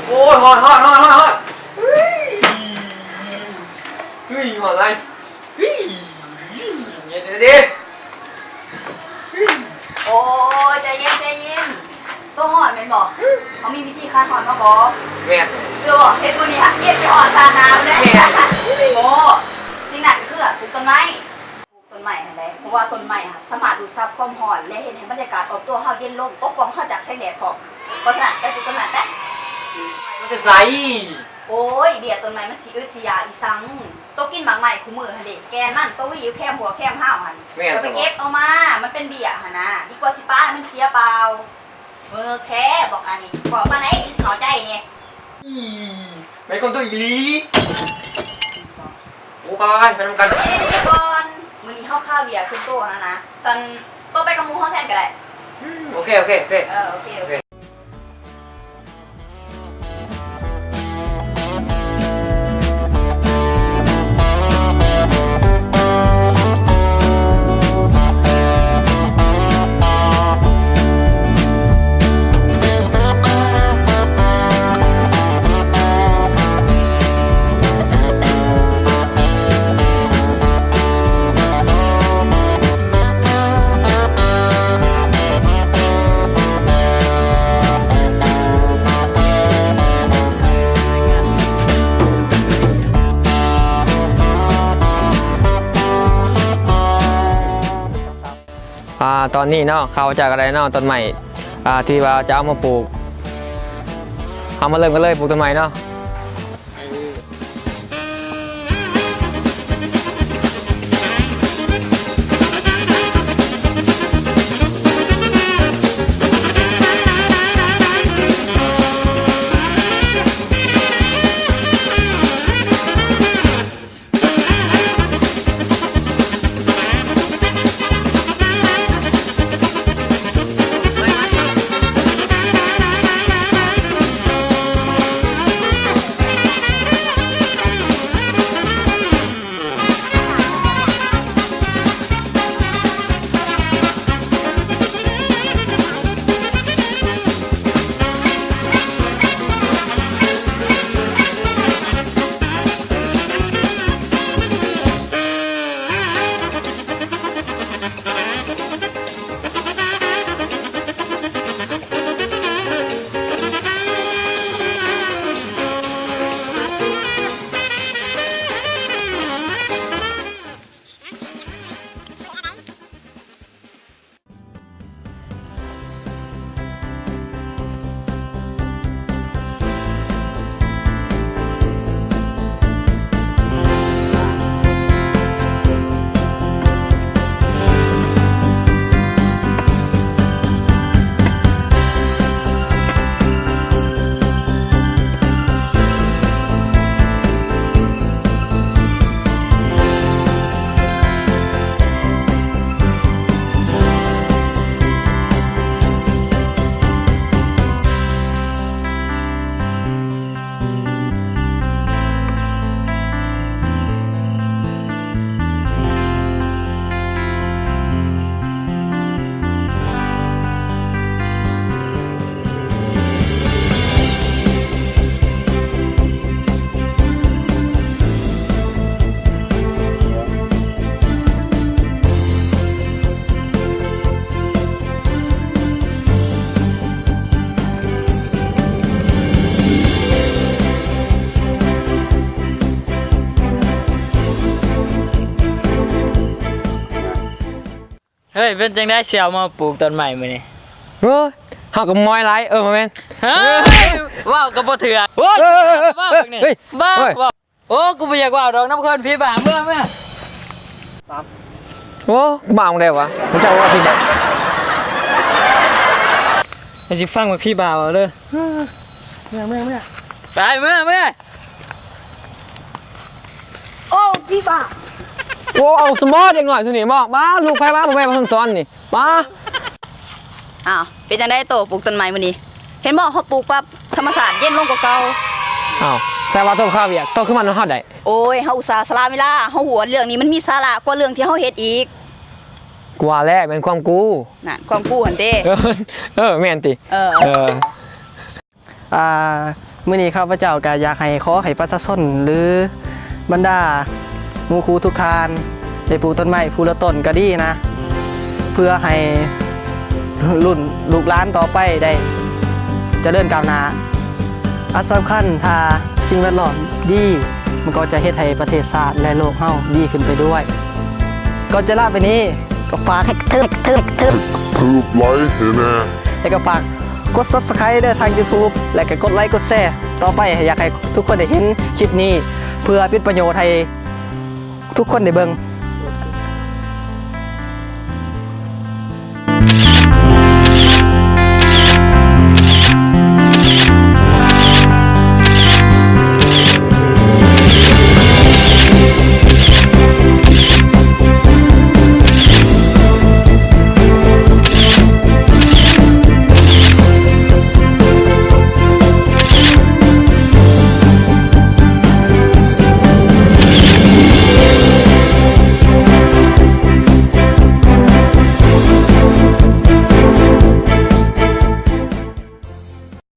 โอ้ยฮอดเฮ้ยหอดอะไรเฮ้ยเย็นดิ โอ้ยใจเย็นตัวหอนเป็นบอกเขามีวิธีคลายหอนมาบอก แม่ เชื่อบอกเฮ็ดตัวนี้ฮะเย็บไปหอนซาน้ำเลยโอ้สิ่งนั้นก็คือปลูกต้นไม้อะไรเพราะว่าต้นไม้ค่ะสามารถดูดซับความร้อนและเห็นให้บรรยากาศรอบตัวเฮาเย็นลงปกป้องเฮาจากแสงแดดพร้อมเพราะฉะนั้นไปปลูกต้นไม้แป๊บ มันจะใส่ โอ้ยเบียต้นไม้มันสิอึดสิยาอีสังตัวกินบางใหม่คู่มือหั่นเด้แกนมันตัววิวแคมหัวแคมห้าวหั่นก็ไปเก็บเอามามันเป็นเบียหั่นนะดีกว่าสิป้ามันเสียเปล่ามือแค่บอกอันนี้บอกมาไหนเข้าใจเนี่ย ไม่คนตัวอีลีโอ้ไปทำกัน เดี๋ยวก่อนมื้อนี้ข้าวเบียร์ขึ้นโต๊ะนะสันโต๊ะไปกับหมูห้องแทนก็ได้ โอเค โอเค ตอนนี้เนาะเขาจากอะไรเนาะต้นใหม่ที่ว่าจะเอามาปลูกเอามาเริ่มกันเลยปลูกต้นใหม่เนาะเฮ้ยเป็นจังได้เชียวมาปลูกต้นใหม่มื้อนี้ เฮ้ยหักกับมอยไรมาแมน เฮ้ยว้าวก็บ่เถื่อโอ้ยว้าวนี่ว้าวโอ้กูบ่อยากว้าวดอกน้ำคนพี่บ้าเมื่อ โอ้บ้ามึงได้วะมึงจะว่าพี่บ้า ไอ้สิฟังว่าพี่บ้าเอาเด้อเมื่อไปเมื่อ โอ้พี่บ้า โอ้เอาสมอเด็กหน่อยสุนี่บอกมาลูกไฟบ้าแม่มาซ้อนนี่มา อ้าวเป็นจังได้โตปลูกต้นไม้มื้อนี้เห็นบ่เฮาปลูกปั๊บธรรมชาติเย็นลงกว่าเก่า อ้าวใส่ว่าต้นข้าวเบียกต้นขึ้นมาเฮาได้ โอ้ยเฮาอุตส่าห์สละเวลาเฮาหัวเรื่องนี้มันมีสาระกว่าเรื่องที่เฮาเฮ็ดอีก กว่าแรกเป็นความกู น่ะความกู้หั่นเด้ แม่นติ เออ มื้อนี้ข้าพเจ้าก็อยากขอให้ประชาชนหรือบรรดาหมู่ครูทุกท่านได้ปลูกต้นไม้ผู้ละต้นก็ดีนะ เพื่อให้รุ่นลูกหลานต่อไปได้เจริญก้าวหน้าอันสำคัญถ้าสิ่งแวดล้อมดีมันก็จะเฮ็ดให้ประเทศชาติและโลกเฮาดีขึ้นไปด้วยก่อนจะลาไปนี้ก็ฝากให้ททึืบไลค์เห็นแน่ แล้วก็ฝากกด Subscribe ด้วยทาง YouTube และก็กดไลค์กดแชร์ต่อไปอยากให้ทุกคนได้เห็นคลิปนี้ เพื่อเป็นประโยชน์ให้ทุกคนได้เบิ่ง